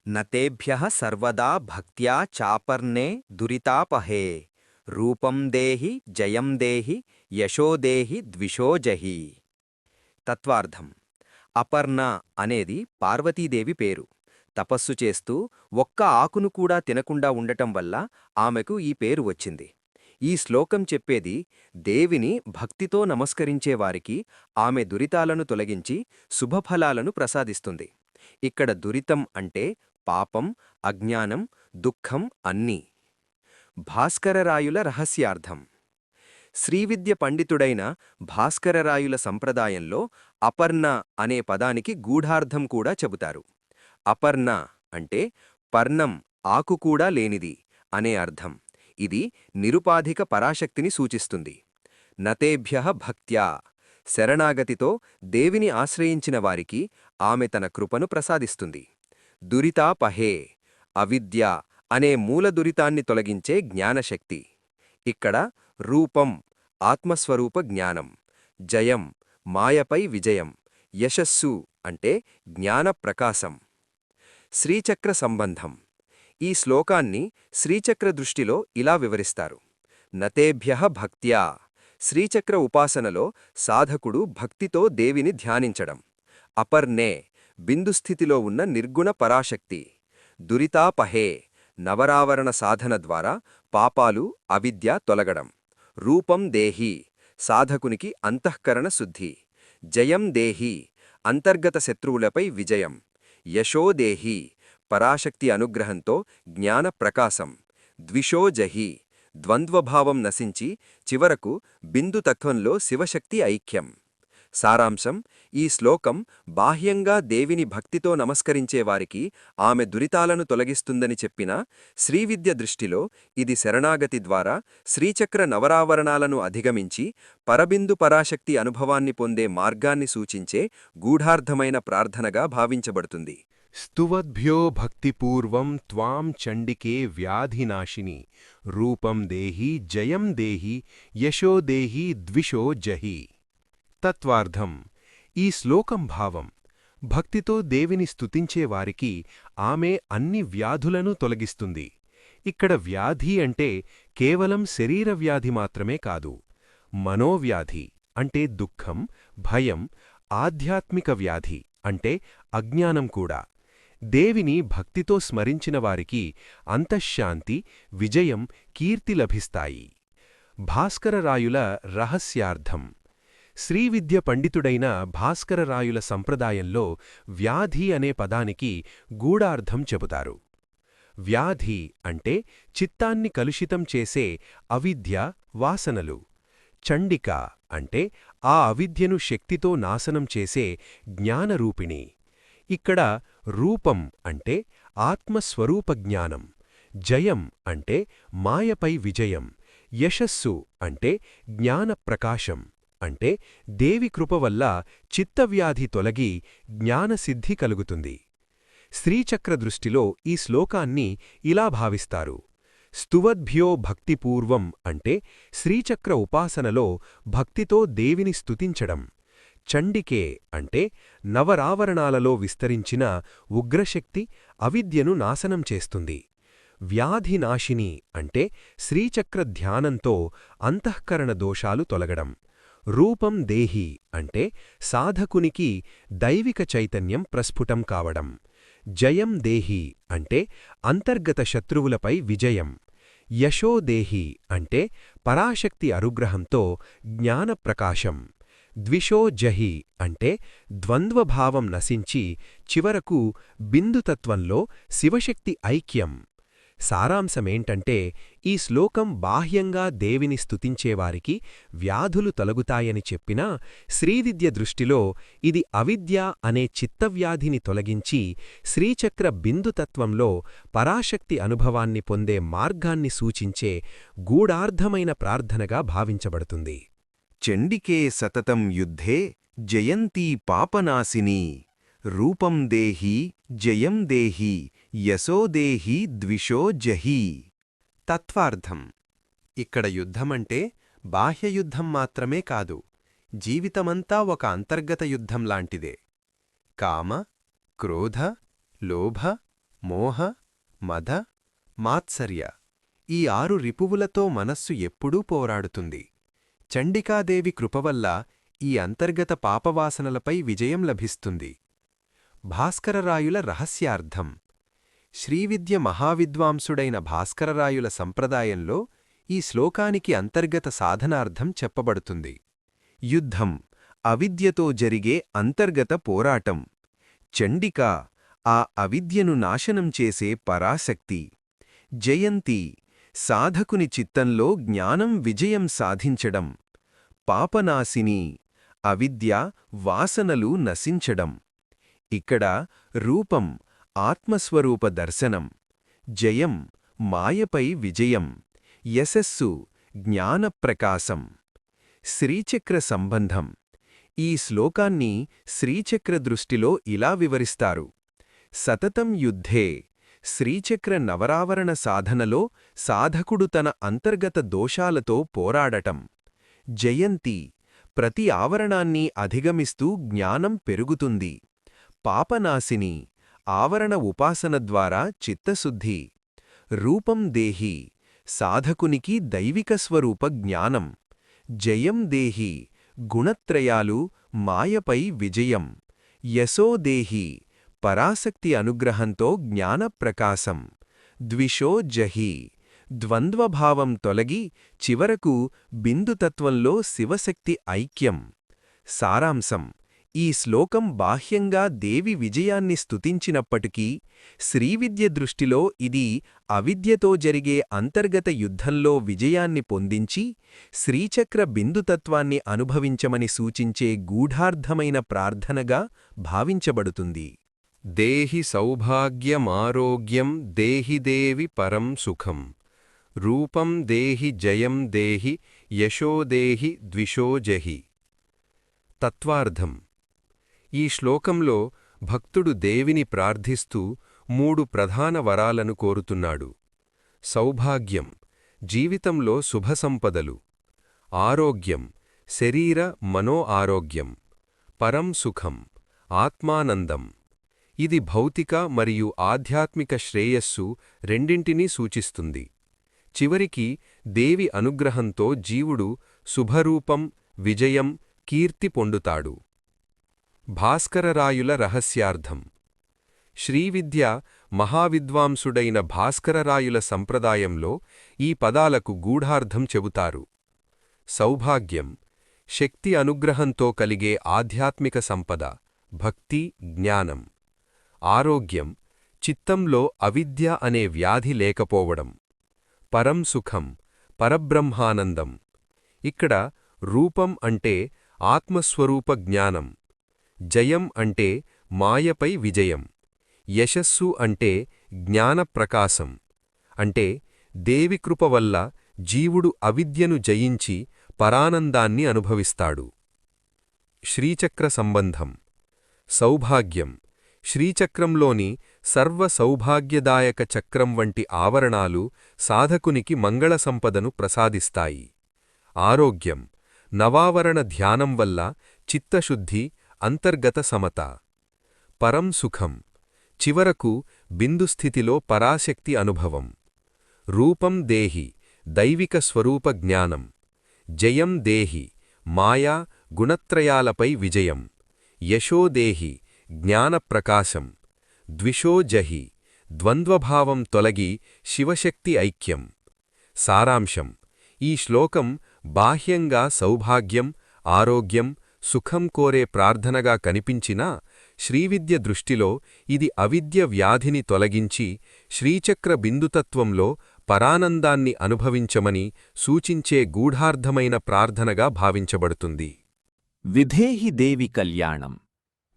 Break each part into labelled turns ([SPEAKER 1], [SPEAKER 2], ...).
[SPEAKER 1] నతేభ్యః సర్వదా భక్త్యా చాపర్నే దురితాపహే రూపం దేహి జయం దేహి యశో దేహి ద్విషో జహి. తత్వార్థం: అపర్ణ అనేది పార్వతీదేవి పేరు. తపస్సు చేస్తూ ఒక్క ఆకును కూడా తినకుండా ఉండటం వల్ల ఆమెకు ఈ పేరు వచ్చింది. ఈ శ్లోకం చెప్పేది దేవిని భక్తితో నమస్కరించేవారికి ఆమె దురితాలను తొలగించి శుభఫలాలను ప్రసాదిస్తుంది. ఇక్కడ దురితం అంటే పాపం, అజ్ఞానం, దుఃఖం అన్నీ. భాస్కరరాయుల రహస్యార్థం: శ్రీవిద్య పండితుడైన భాస్కరరాయుల సంప్రదాయంలో అపర్ణ అనే పదానికి గూఢార్థం కూడా చెబుతారు. అపర్ణ అంటే పర్ణం, ఆకు కూడా లేనిది అనే అర్థం. ఇది నిరుపాధిక పరాశక్తిని సూచిస్తుంది. నతేభ్యః భక్త్యా, శరణాగతితో దేవిని ఆశ్రయించిన వారికి ఆమె తన కృపను ప్రసాదిస్తుంది. దురితాపహే, అవిద్య అనే మూల దురితాన్ని తొలగించే జ్ఞానశక్తి. ఇక్కడ రూపం ఆత్మస్వరూప జ్ఞానం, జయం మాయపై విజయం, యశస్సు అంటే జ్ఞాన ప్రకాశం. శ్రీచక్ర సంబంధం: ఈ శ్లోకాన్ని శ్రీచక్ర దృష్టిలో ఇలా వివరిస్తారు. నతేభ్యః భక్త్యా, శ్రీచక్ర ఉపాసనలో సాధకుడు భక్తితో దేవిని ధ్యానించడం. అపర్ణే, బిందుస్థితిలో ఉన్న నిర్గుణ పరాశక్తి. దురితాపహే, నవరావరణ సాధన ద్వారా పాపాలు, అవిద్య తొలగడం. రూపం దేహి, సాధకునికి అంతఃకరణ శుద్ధి. జయం దేహి, అంతర్గత శత్రువులపై విజయం. యశో దేహి, పరాశక్తి అనుగ్రహంతో జ్ఞాన ప్రకాశం. ద్విషో జహి, ద్వంద్వభావం నశించి చివరకు బిందుతత్వంలో శివశక్తి ఐక్యం. సారాంశం: ఈ శ్లోకం బాహ్యంగా దేవిని భక్తితో నమస్కరించేవారికి ఆమె దురితాలను తొలగిస్తుందని చెప్పినా, శ్రీవిద్య దృష్టిలో ఇది శరణాగతి ద్వారా శ్రీచక్ర నవరావరణాలను అధిగమించి పరబిందు పరాశక్తి అనుభవాన్ని పొందే మార్గాన్ని సూచించే గూఢార్థమైన ప్రార్థనగా భావించబడుతుంది.
[SPEAKER 2] స్తువద్భ్యో భక్తిపూర్వం త్వాం చండికే వ్యాధినాశిని రూపం దేహి జయం దేహి యశో దేహి ద్విషో జహి. తత్వార్థం: ఈ శ్లోకం భావం: భక్తితో దేవిని స్తుతించేవారికి ఆమె అన్ని వ్యాధులను తొలగిస్తుంది. ఇక్కడ వ్యాధి అంటే కేవలం శరీర వ్యాధి మాత్రమే కాదు, మనోవ్యాధి అంటే దుఃఖం, భయం, ఆధ్యాత్మిక వ్యాధి అంటే అజ్ఞానం కూడా. దేవిని భక్తితో స్మరించిన వారికి అంతఃశాంతి, విజయం, కీర్తి లభిస్తాయి. భాస్కరరాయుల రహస్యార్థం: శ్రీవిద్య పండితుడైన భాస్కరరాయుల సంప్రదాయంలో వ్యాధి అనే పదానికి గూఢార్థం చెబుతారు. వ్యాధి అంటే చిత్తాన్ని కలుషితం చేసే అవిద్య, వాసనలు. చండిక అంటే ఆ అవిద్యను శక్తితో నాశనం చేసే జ్ఞానరూపిణి. ఇక్కడ రూపం అంటే ఆత్మస్వరూప జ్ఞానం. జయం అంటే మాయపై విజయం. యశస్సు అంటే జ్ఞాన ప్రకాశం. అంటే దేవి కృప వల్ల చిత్తవ్యాధి తొలగి జ్ఞానసిద్ధి కలుగుతుంది. శ్రీచక్ర దృష్టిలో ఈ శ్లోకాన్ని ఇలా భావిస్తారు: స్తువద్భ్యో భక్తిపూర్వం అంటే శ్రీచక్ర ఉపాసనలో భక్తితో దేవిని స్తుతించడం. చండికే అంటే నవరావరణాలలో విస్తరించిన ఉగ్రశక్తి అవిద్యను నాశనం చేస్తుంది. వ్యాధినాశిని అంటే శ్రీచక్ర ధ్యానంతో అంతఃకరణ దోషాలు తొలగడం. రూపం దేహి అంటే సాధకునికి దైవిక చైతన్యం ప్రస్ఫుటం కావడం. జయం దేహి అంటే అంతర్గత శత్రువులపై విజయం. యశో దేహి అంటే పరాశక్తి అనుగ్రహంతో జ్ఞానప్రకాశం. ద్విషో జహి అంటే ద్వంద్వభావం నశించి చివరకు బిందుతత్వంలో శివశక్తి ఐక్యం. సారాంశమేంటంటే ఈ శ్లోకం బాహ్యంగా దేవిని స్తుతించేవారికి వ్యాధులు తొలగుతాయని చెప్పినా, శ్రీవిద్య దృష్టిలో ఇది అవిద్య అనే చిత్తవ్యాధిని తొలగించి శ్రీచక్ర బిందుతత్వంలో పరాశక్తి అనుభవాన్ని పొందే మార్గాన్ని సూచించే గూఢార్థమైన ప్రార్థనగా భావించబడుతుంది.
[SPEAKER 1] చండికే సతతం యుద్ధే జయంతీ పాపనాశిని రూపం దేహి జయం దేహి యశో దేహి ద్విషో జహి. తత్వార్థం: ఇక్కడ యుద్ధమంటే బాహ్యయుద్ధం మాత్రమే కాదు, జీవితమంతా ఒక అంతర్గత యుద్ధం లాంటిదే. కామ, క్రోధ, లోభ,
[SPEAKER 2] మోహ మద మాత్సర్య ఈ 6 రిపువులతో మనస్సు ఎప్పుడూ పోరాడుతుంది. చండికాదేవి కృపవల్ల ఈ అంతర్గత పాపవాసనలపై విజయం లభిస్తుంది. భాస్కరరాయుల రహస్యార్థం. శ్రీవిద్య మహావిద్వాంసుడైన భాస్కరరాయుల సంప్రదాయంలో ఈ శ్లోకానికి అంతర్గత సాధనార్థం చెప్పబడుతుంది.
[SPEAKER 1] యుద్ధం అవిద్యతో జరిగే అంతర్గత పోరాటం. చండిక ఆ అవిద్యను నాశనం చేసే పరాశక్తి. జయంతి సాధకుని చిత్తంలో జ్ఞానం విజయం సాధించడం. పాపనాశిని అవిద్య వాసనలు నశించడం. ఇక్కడ రూపం ఆత్మస్వరూప దర్శనం. జయం మాయపై విజయం. యశస్సు జ్ఞానప్రకాశం. శ్రీచక్ర సంబంధం. ఈ శ్లోకాన్ని శ్రీచక్ర దృష్టిలో ఇలా వివరిస్తారు. సతతం యుద్ధే శ్రీచక్ర నవరావరణ సాధనలో సాధకుడు తన అంతర్గత దోషాలతో పోరాడటం. జయంతి ప్రతి ఆవరణాన్ని అధిగమిస్తూ జ్ఞానం పెరుగుతుంది. పాపనాశిని ఆవరణ ఉపాసన ద్వారా చిత్తశుద్ధి. రూపం దేహి సాధకునికి దైవిక స్వరూప జ్ఞానం. జయం దేహి గుణత్రయాలు మాయపై విజయం. యశో దేహి పరాశక్తి అనుగ్రహంతో జ్ఞానప్రకాశం. ద్విషో జహి ద్వంద్వభావం తొలగి చివరకు బిందుతత్వంలో శివశక్తి ఐక్యం. సారాంశం. ఈ శ్లోకం బాహ్యంగా దేవి విజయాన్ని స్తుతించినప్పటికీ శ్రీవిద్య దృష్టిలో ఇది అవిద్యతో జరిగే అంతర్గత యుద్ధంలో విజయాన్ని పొందించి శ్రీచక్ర బిందుతత్వాన్ని అనుభవించమని సూచించే గూఢార్థమైన ప్రార్థనగా భావించబడుతుంది.
[SPEAKER 2] దేహి సౌభాగ్యమారోగ్యం దేహి దేవి పరం సుఖం. రూపం దేహి జయం దేహి యశో దేహి ద్విషో జహి. తత్వార్థం. ఈ శ్లోకంలో భక్తుడు దేవిని ప్రార్థిస్తూ 3 ప్రధాన వరాలను కోరుతున్నాడు. సౌభాగ్యం జీవితంలో శుభసంపదలు. ఆరోగ్యం శరీర మనో ఆరోగ్యం. పరం సుఖం ఆత్మానందం. ఇది భౌతిక మరియు ఆధ్యాత్మిక శ్రేయస్సు రెండింటినీ సూచిస్తుంది. చివరికి దేవి అనుగ్రహంతో జీవుడు శుభరూపం విజయం కీర్తి పొందుతాడు. భాస్కరరాయుల రహస్యార్థం. శ్రీవిద్య మహావిద్వాంసుడైన భాస్కరరాయుల సంప్రదాయంలో ఈ పదాలకు గూఢార్థం చెబుతారు. సౌభాగ్యం శక్తి అనుగ్రహంతో కలిగే ఆధ్యాత్మిక సంపద భక్తి జ్ఞానం. ఆరోగ్యం చిత్తంలో అవిద్య అనే వ్యాధి లేకపోవడం. పరం సుఖం పరబ్రహ్మానందం. ఇక్కడ రూపం అంటే ఆత్మస్వరూప జ్ఞానం. జయం అంటే మాయపై విజయం. యశస్సు అంటే జ్ఞానప్రకాశం. అంటే దేవికృప వల్ల జీవుడు అవిద్యను జయించి పరానందాన్ని అనుభవిస్తాడు. శ్రీచక్ర సంబంధం. సౌభాగ్యం శ్రీచక్రంలోని సర్వ సౌభాగ్యదాయక చక్రం వంటి ఆవరణాలు సాధకునికి మంగళ సంపదను ప్రసాదిస్తాయి. ఆరోగ్యం నవావరణ ధ్యానం వల్ల చిత్తశుద్ధి అంతర్గత సమత. పరం సుఖం చివరకు బిందుస్థితిలో పరాశక్తి అనుభవం. రూపం దేహి దైవిక స్వరూప జ్ఞానం. జయం దేహి మాయా గుణత్రయాలపై విజయం. యశో దేహి జ్ఞానప్రకాశం. ద్విషో జహి ద్వంద్వభావం తొలగి శివశక్తి ఐక్యం. సారాంశం. ఈ శ్లోకం బాహ్యంగా సౌభాగ్యం ఆరోగ్యం సుఖం కోరే ప్రార్థనగా కనిపించినా శ్రీవిద్య దృష్టిలో ఇది అవిద్య వ్యాధిని తొలగించి శ్రీచక్ర బిందుతత్వంలో పరానందాన్ని అనుభవించమని సూచించే గూఢార్థమైన ప్రార్థనగా భావించబడుతుంది.
[SPEAKER 3] విధేహి దేవి కళ్యాణం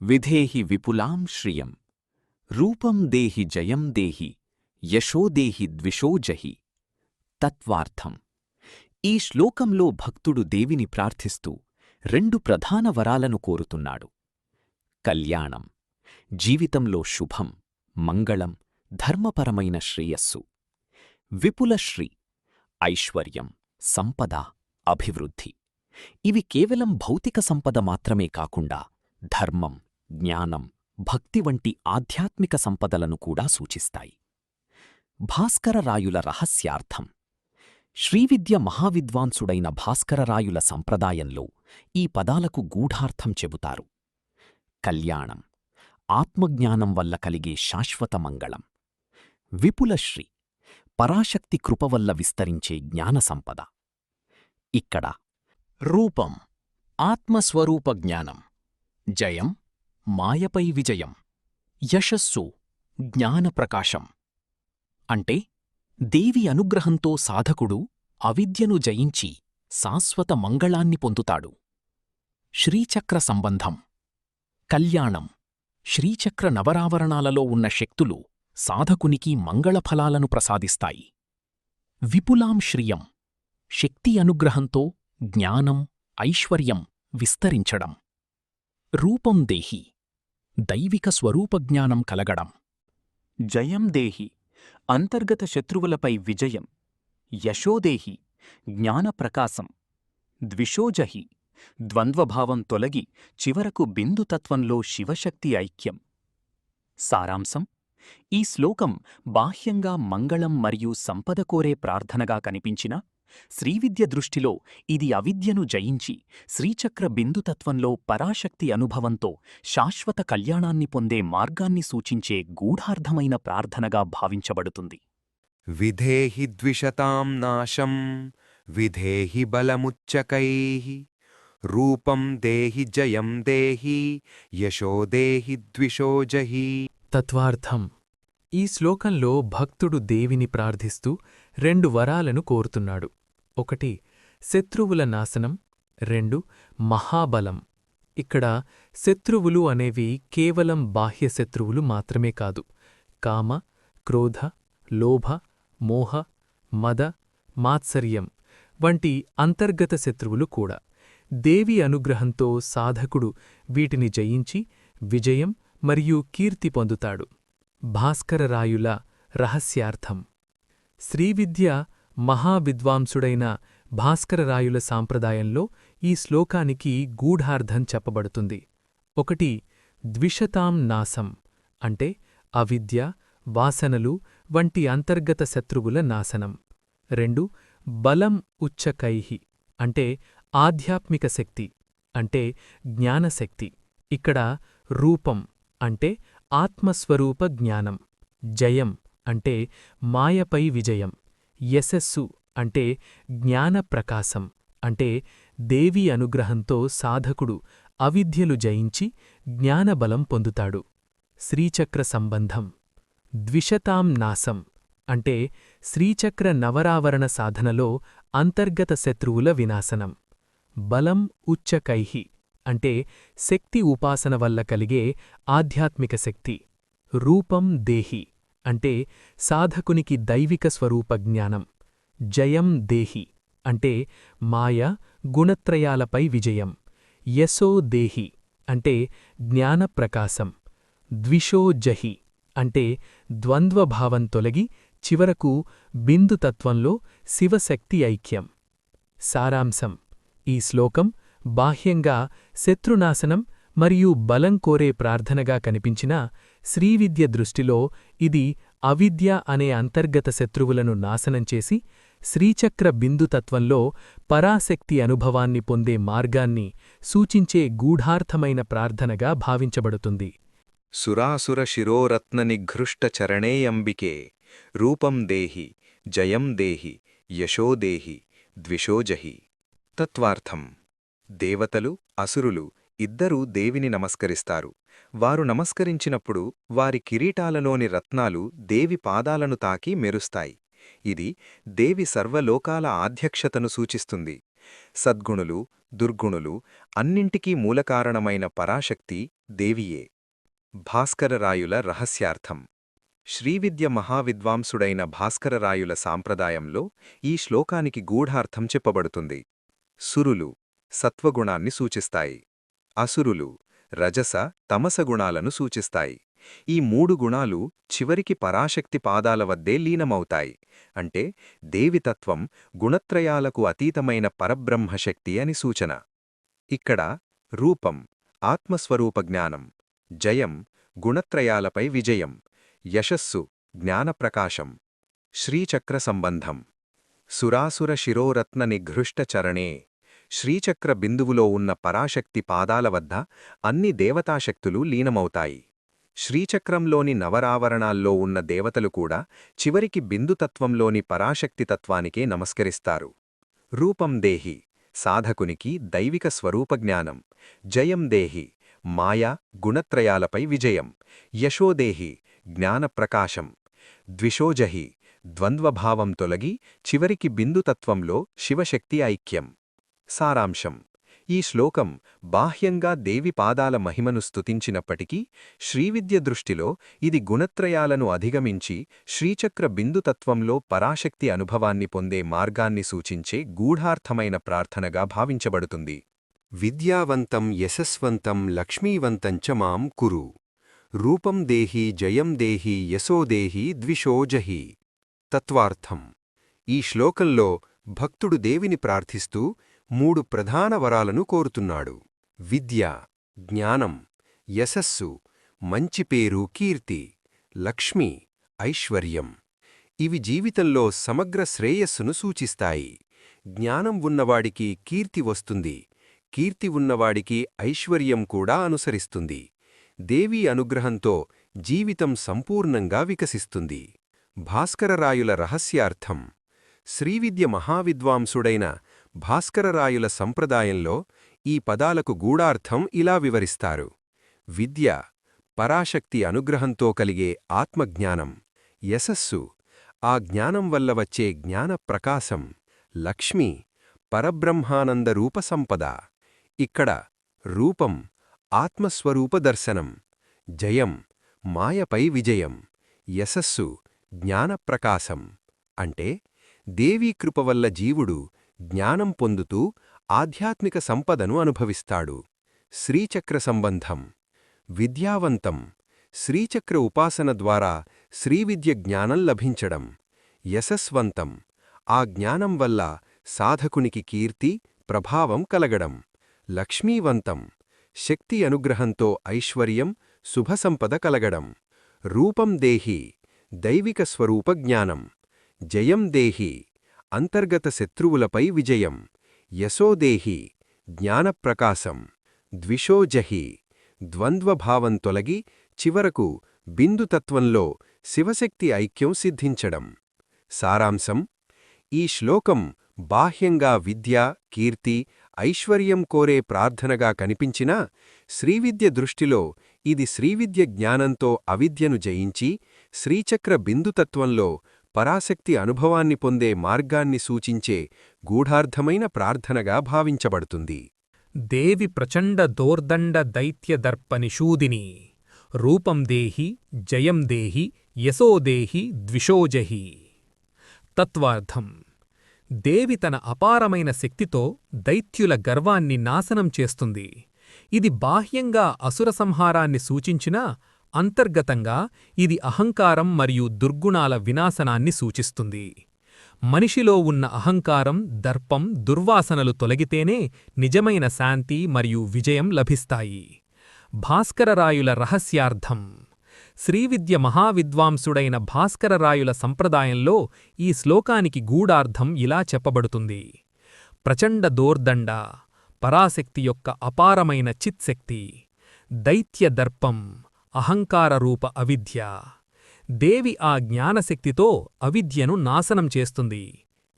[SPEAKER 3] విధేహి విపులాం శ్రియం. రూపం దేహి జయం దేహి యశో దేహి ద్విషో జహి. తత్వార్థం. ఈ శ్లోకంలో భక్తుడు దేవిని ప్రార్థిస్తూ 2 ప్రధాన వరాలను కోరుతున్నాడు. కళ్యాణం జీవితంలో శుభం మంగళం ధర్మపరమైన శ్రేయస్సు. విపుల శ్రీ ఐశ్వర్యం సంపద అభివృద్ధి. ఇవి కేవలం భౌతిక సంపద మాత్రమే కాకుండా ధర్మం జ్ఞానం భక్తి వంటి ఆధ్యాత్మిక సంపదలను కూడా సూచిస్తాయి. భాస్కరరాయుల రహస్యార్థం. శ్రీవిద్య మహావిద్వాంసుడైన భాస్కరరాయుల సంప్రదాయంలో ఈ పదాలకు గూఢార్థం చెబుతారు. కళ్యాణం, ఆత్మజ్ఞానం వల్ల కలిగే శాశ్వత మంగళం. విపులశ్రీ, పరాశక్తి కృప వల్ల విస్తరించే జ్ఞానసంపద. ఇక్కడ రూపం, ఆత్మస్వరూప జ్ఞానం. జయం, మాయపై విజయం. యశస్సు, జ్ఞానప్రకాశం. అంటే దేవి అనుగ్రహంతో సాధకుడు అవిద్యను జయించి శాశ్వత మంగళాన్ని పొందుతాడు. శ్రీచక్ర సంబంధం. కళ్యాణం, శ్రీచక్ర నవరావరణాలలో ఉన్న శక్తులు సాధకునికి మంగళఫలాలను ప్రసాదిస్తాయి. విపులాం శ్రియం, శక్తి అనుగ్రహంతో జ్ఞానం, ఐశ్వర్యం విస్తరించడం. రూపం దేహి, దైవిక స్వరూపజ్ఞానం కలగడం. జయం దేహి, అంతర్గత శత్రువులపై విజయం. యశోదేహి, జ్ఞానప్రకాశం. ద్విషోజహి, ద్వంద్వభావం తొలగి చివరకు బిందుతత్వంలో శివశక్తి ఐక్యం. సారాంశం: ఈ శ్లోకం బాహ్యంగా మంగళం మరియు సంపద కోరే ప్రార్థనగా కనిపించినా, శ్రీవిద్య దృష్టిలో ఇది అవిద్యను జయించి శ్రీచక్ర బిందుతత్వంలో పరాశక్తి అనుభవంతో శాశ్వత కళ్యాణాన్ని పొందే మార్గాన్ని సూచించే గూఢార్థమైన ప్రార్థనగా భావించబడుతుంది.
[SPEAKER 1] విధేహి ద్విషతాం నాశం, విధేహి బలముచ్చకైః, రూపం దేహి జయం దేహి, యశో దేహి ద్విషో జహి.
[SPEAKER 4] తత్వార్థం. ఈ శ్లోకంలో భక్తుడు దేవిని ప్రార్థిస్తూ 2 వరాలను కోరుతున్నాడు. 1 శత్రువుల నాశనం, 2 మహాబలం. ఇక్కడ శత్రువులు అనేవి కేవలం బాహ్య శత్రువులు మాత్రమే కాదు. కామ, క్రోధ, లోభ, మోహ, మద, మాత్సర్యం వంటి అంతర్గత శత్రువులు కూడా. దేవి అనుగ్రహంతో సాధకుడు వీటిని జయించి విజయం మరియు కీర్తి పొందుతాడు. భాస్కరరాయుల రహస్యార్థం. శ్రీవిద్య మహావిద్వాంసుడైన భాస్కరరాయుల సాంప్రదాయంలో ఈ శ్లోకానికి గూఢార్థం చెప్పబడుతుంది. 1 ద్విషతాం నాశం, అంటే అవిద్య, వాసనలు వంటి అంతర్గత శత్రువుల నాశనం. 2 బలం ఉచ్చకైః, అంటే ఆధ్యాత్మిక శక్తి, అంటే జ్ఞానశక్తి. ఇక్కడ రూపం అంటే ఆత్మస్వరూప జ్ఞానం. జయం అంటే మాయపై విజయం. యశస్సు అంటే జ్ఞానప్రకాశం, అంటే దేవి అనుగ్రహంతో సాధకుడు అవిద్యలు జయించి జ్ఞానబలం పొందుతాడు. శ్రీచక్ర సంబంధం. ద్విషతాం నాశం, అంటే శ్రీచక్ర నవరావరణ సాధనలో అంతర్గత శత్రువుల వినాశనం. బలం ఉచ్చకైః, అంటే శక్తి ఉపాసన వల్ల కలిగే ఆధ్యాత్మిక శక్తి. రూపం దేహి, అంటే సాధకునికి దైవిక స్వరూప జ్ఞానం. జయం దేహి, అంటే మాయ, గుణత్రయాలపై విజయం. యశో దేహి, అంటే జ్ఞానప్రకాశం. ద్విషో జహి, అంటే ద్వంద్వభావం తొలగి చివరకు బిందుతత్వంలో శివశక్తి ఐక్యం. సారాంశం: ఈ శ్లోకం బాహ్యంగా శత్రునాశనం మరియు బలం కోరే ప్రార్థనగా కనిపించినా, శ్రీవిద్య దృష్టిలో ఇది అవిద్య అనే అంతర్గత శత్రువులను నాశనం చేసి శ్రీచక్ర బిందుతత్వంలో పరాశక్తి అనుభవాన్ని పొందే మార్గాన్ని సూచించే గూఢార్థమైన ప్రార్థనగా భావించబడుతుంది.
[SPEAKER 1] సురాసుర శిరోరత్న నిఘృష్ట చరణేయంబికే, రూపం దేహి జయం దేహి, యశో దేహి ద్విషో జహి. తత్వార్థం. దేవతలు, అసురులు ఇద్దరూ దేవిని నమస్కరిస్తారు. వారు నమస్కరించినప్పుడు వారి కిరీటాలలోని రత్నాలు దేవి పాదాలను తాకి మెరుస్తాయి. ఇది దేవి సర్వలోకాల ఆధ్యక్షతను సూచిస్తుంది. సద్గుణులు, దుర్గుణులు అన్నింటికీ మూలకారణమైన పరాశక్తి దేవియే. భాస్కరరాయుల రహస్యార్థం. శ్రీవిద్య మహావిద్వాంసుడైన భాస్కరరాయుల సాంప్రదాయంలో ఈ శ్లోకానికి గూఢార్థం చెప్పబడుతుంది. సురులు సత్వగుణాన్ని సూచిస్తాయి. అసురులు రజస, తమస గుణాలను సూచిస్తాయి. ఈ 3 గుణాలు చివరికి పరాశక్తి పాదాల వద్దే లీనమవుతాయి. అంటే దేవితత్వం గుణత్రయాలకు అతీతమైన పరబ్రహ్మశక్తి అని సూచన. ఇక్కడ రూపం ఆత్మస్వరూప జ్ఞానం, జయం గుణత్రయాలపై విజయం, యశస్సు, జ్ఞానప్రకాశం. శ్రీచక్ర సంబంధం. సురాసుర శిరోరత్న నిఘృష్ట చరణే. శ్రీచక్ర బిందువులో ఉన్న పరాశక్తి పాదాల వద్ద అన్ని దేవతాశక్తులు లీనమవుతాయి. శ్రీచక్రంలోని నవరావరణాల్లో ఉన్న దేవతలు కూడా చివరికి బిందుతత్వంలోని పరాశక్తితత్వానికే నమస్కరిస్తారు. రూపం దేహి, సాధకునికి దైవిక స్వరూపజ్ఞానం. జయం దేహి, మాయా, గుణత్రయాలపై విజయం. యశోదేహి, జ్ఞానప్రకాశం. ద్విషోజహి, ద్వంద్వభావం తొలగి చివరికి బిందుతత్వంలో శివశక్తి ఐక్యం. సారాంశం. ఈ శ్లోకం బాహ్యంగా దేవి పాదాల మహిమను స్తుతించినప్పటికీ శ్రీవిద్య దృష్టిలో ఇది గుణత్రయాలను అధిగమించి శ్రీచక్ర బిందుతత్వంలో పరాశక్తి అనుభవాన్ని పొందే మార్గాన్ని సూచించే గూఢార్థమైన ప్రార్థనగా భావించబడుతుంది.
[SPEAKER 2] విద్యావంతం యశస్వంతం లక్ష్మీవంతంచ మాం కురు. రూపం దేహి జయం దేహి యశోదేహి ద్విషోజహి. తత్వార్థం. ఈ శ్లోకంలో భక్తుడు దేవిని ప్రార్థిస్తూ 3 ప్రధాన వరాలను కోరుతున్నాడు. విద్య, జ్ఞానం, యశస్సు, మంచి పేరు కీర్తి, లక్ష్మి, ఐశ్వర్యం. ఇవి జీవితంలో సమగ్ర శ్రేయస్సును సూచిస్తాయి. జ్ఞానం ఉన్నవాడికి కీర్తి వస్తుంది, కీర్తి ఉన్నవాడికి ఐశ్వర్యం కూడా అనుసరిస్తుంది. దేవీ అనుగ్రహంతో జీవితం సంపూర్ణంగా వికసిస్తుంది. భాస్కరరాయుల రహస్యార్థం. శ్రీవిద్య మహావిద్వాంసుడైన భాస్కరరాయుల సంప్రదాయంలో ఈ పదాలకు గూఢార్థం ఇలా వివరిస్తారు. విద్య, పరాశక్తి అనుగ్రహంతో కలిగే ఆత్మజ్ఞానం. యశస్సు, ఆ జ్ఞానం వల్ల వచ్చే జ్ఞానప్రకాశం. లక్ష్మి, పరబ్రహ్మానంద రూపసంపద. ఇక్కడ రూపం, ఆత్మస్వరూప దర్శనం. జయం, మాయపై విజయం. యశస్సు, జ్ఞానప్రకాశం. అంటే దేవీ కృప వల్ల జీవుడు జ్ఞానం పొందుతూ ఆధ్యాత్మిక సంపదను అనుభవిస్తాడు. శ్రీచక్ర సంబంధం. విద్యావంతం. శ్రీచక్ర ఉపాసన ద్వారా శ్రీవిద్య జ్ఞానం లభించడం. యశస్వంతం. ఆ జ్ఞానం వల్ల సాధకునికి కీర్తి, ప్రభావం కలగడం. లక్ష్మీవంతం. శక్తి అనుగ్రహంతో ఐశ్వర్యం, శుభసంపద కలగడం. రూపం దేహి. దైవిక స్వరూప జ్ఞానం. జయం దేహి. అంతర్గత శత్రువులపై విజయం. యశోదేహి. జ్ఞానప్రకాశం. ద్విషోజహి. ద్వంద్వభావం తొలగి చివరకు బిందుతత్వంలో శివశక్తి ఐక్యం సిద్ధించడం. సారాంశం. ఈ శ్లోకం బాహ్యంగా విద్య, కీర్తి, ఐశ్వర్యం కోరే ప్రార్థనగా కనిపించినా శ్రీవిద్య దృష్టిలో ఇది శ్రీవిద్య జ్ఞానంతో అవిద్యను జయించి శ్రీచక్ర బిందుతత్వంలో పరాశక్తి అనుభవాన్ని పొందే మార్గాన్ని సూచించే గూఢార్థమైన ప్రార్థనగా భావించబడుతుంది.
[SPEAKER 4] దేవి ప్రచండ దోర్దండ దైత్యదర్పనిషూదిని. రూపం దేహి జయం దేహి యశోదేహి ద్విషోజహి. తత్వార్థం. దేవి తన అపారమైన శక్తితో దైత్యుల గర్వాన్ని నాశనం చేస్తుంది. ఇది బాహ్యంగా అసుర సంహారాన్ని సూచించినా అంతర్గతంగా ఇది అహంకారం మరియు దుర్గుణాల వినాశనాన్ని సూచిస్తుంది. మనిషిలో ఉన్న అహంకారం, దర్పం, దుర్వాసనలు తొలగితేనే నిజమైన శాంతి మరియు విజయం లభిస్తాయి. భాస్కరరాయుల రహస్యార్థం. శ్రీవిద్య మహావిద్వాంసుడైన భాస్కరరాయుల సంప్రదాయంలో ఈ శ్లోకానికి గూఢార్థం ఇలా చెప్పబడుతుంది. ప్రచండ దోర్దండ, పరాశక్తి యొక్క అపారమైన చిత్శక్తి. దైత్య దర్పం, అహంకారరూప అవిద్య. దేవి ఆ జ్ఞానశక్తితో అవిద్యను నాశనం చేస్తుంది.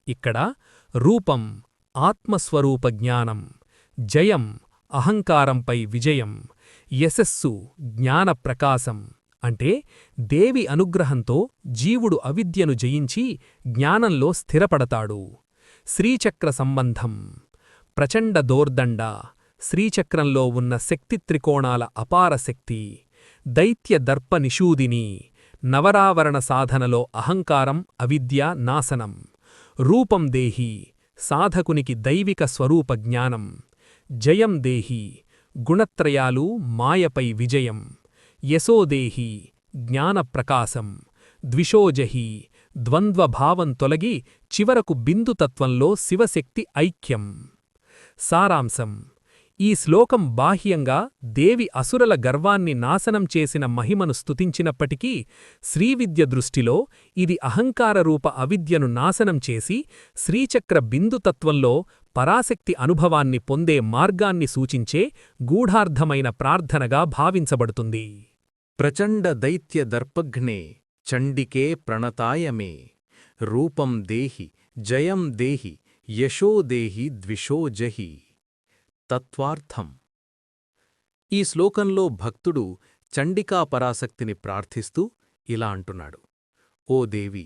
[SPEAKER 4] ఇక్కడ రూపం, ఆత్మస్వరూప జ్ఞానం. జయం, అహంకారంపై విజయం. యశస్సు, జ్ఞానప్రకాశం. అంటే దేవి అనుగ్రహంతో జీవుడు అవిద్యను జయించి జ్ఞానంలో స్థిరపడతాడు. శ్రీచక్ర సంబంధం. ప్రచండ దోర్దండ, శ్రీచక్రంలో ఉన్న శక్తి త్రికోణాల అపార శక్తి. దైత్య దర్ప నిషూదిని. నవరావరణ సాధనలో అహంకారం, అవిద్య నాశనం. రూపం దేహి. సాధకునికి దైవిక స్వరూప జ్ఞానం. జయం దేహి. గుణత్రయాలు, మాయపై విజయం. యశోదేహి. జ్ఞానప్రకాశం. ద్విషోజహి. ద్వంద్వభావం తొలగి చివరకు బిందుతత్వంలో శివశక్తి ఐక్యం. సారాంశం. ఈ శ్లోకం బాహ్యంగా దేవి అసురల గర్వాన్ని నాశనం చేసిన మహిమను స్తుతించినప్పటికీ శ్రీవిద్య దృష్టిలో ఇది అహంకారరూప అవిద్యను నాశనం చేసి శ్రీచక్ర బిందుతత్వంలో పరాశక్తి అనుభవాన్ని పొందే మార్గాన్ని సూచించే గూఢార్థమైన ప్రార్థనగా భావించబడుతుంది.
[SPEAKER 5] ప్రచండ దైత్య దర్పఘ్నే చండికే ప్రణతాయ మే రూపం దేహి జయం దేహి యశో దేహి ద్విషో జహి. తత్వార్థం. ఈ శ్లోకంలో భక్తుడు చండికా పరాశక్తిని ప్రార్థిస్తూ ఇలా అంటున్నాడు: ఓ దేవి,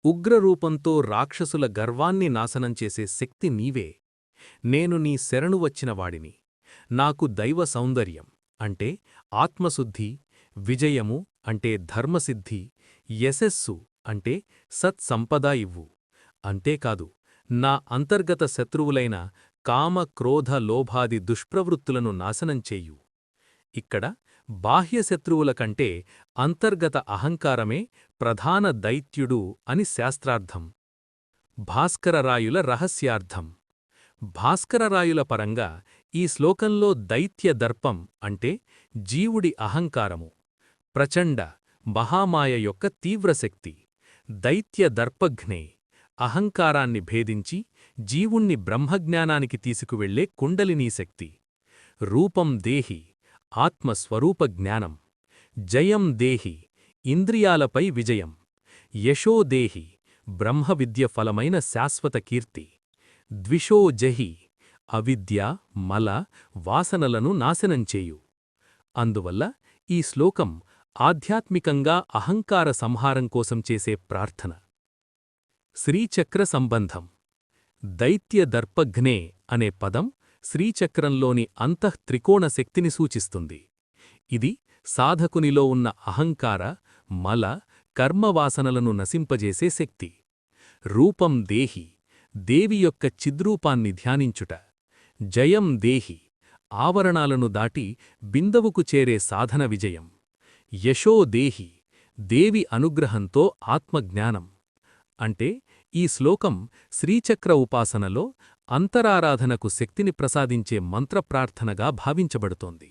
[SPEAKER 5] ఉగ్రరూపంతో రాక్షసుల గర్వాన్ని నాశనం చేసే శక్తి నీవే. నేను నీ శరణు వచ్చినవాడిని. నాకు దైవ సౌందర్యం అంటే ఆత్మశుద్ధి, విజయము అంటే ధర్మసిద్ధి, యశస్సు అంటే సత్సంపద ఇవ్వు. అంతేకాదు, నా అంతర్గత శత్రువులైన కామ, క్రోధ, లోభాది దుష్ప్రవృత్తులను నాశనం చేయు. ఇక్కడ బాహ్య శత్రువుల కంటే అంతర్గత అహంకారమే ప్రధాన దైత్యుడు అని శాస్త్రార్థం. భాస్కరరాయుల రహస్యార్థం. భాస్కరరాయుల పరంగా ఈ శ్లోకంలో దైత్య దర్పం అంటే జీవుడి అహంకారము, ప్రచండ మహామాయ యొక్క తీవ్రశక్తి, దైత్య దర్పఘ్నే అహంకారాన్ని భేదించి జీవుణ్ణి బ్రహ్మజ్ఞానానికి తీసుకువెళ్లే కుండలినీశక్తి, రూపం దేహి ఆత్మస్వరూప జ్ఞానం, జయం దేహి ఇంద్రియాలపై విజయం, యశో దేహి బ్రహ్మవిద్య ఫలమైన శాశ్వత కీర్తి, ద్విషో జహి అవిద్య, మల, వాసనలను నాశనం చేయు. అందువల్ల ఈ శ్లోకం ఆధ్యాత్మికంగా అహంకార సంహారం కోసం చేసే ప్రార్థన. శ్రీచక్ర సంబంధం. దైత్య దర్పఘ్నే అనే పదం శ్రీచక్రంలోని అంతఃత్రికోణ శక్తిని సూచిస్తుంది. ఇది సాధకునిలో ఉన్న అహంకార, మల, కర్మవాసనలను నశింపజేసే శక్తి. రూపం దేహి దేవి యొక్క చిద్రూపాన్ని ధ్యానించుట. జయం దేహి ఆవరణాలను దాటి బిందవుకు చేరే సాధన విజయం. యశో దేహి దేవి అనుగ్రహంతో ఆత్మజ్ఞానం. అంటే ఈ శ్లోకం శ్రీచక్ర ఉపాసనలో అంతరారాధనకు శక్తిని ప్రసాదించే మంత్రప్రార్థనగా భావించబడుతోంది.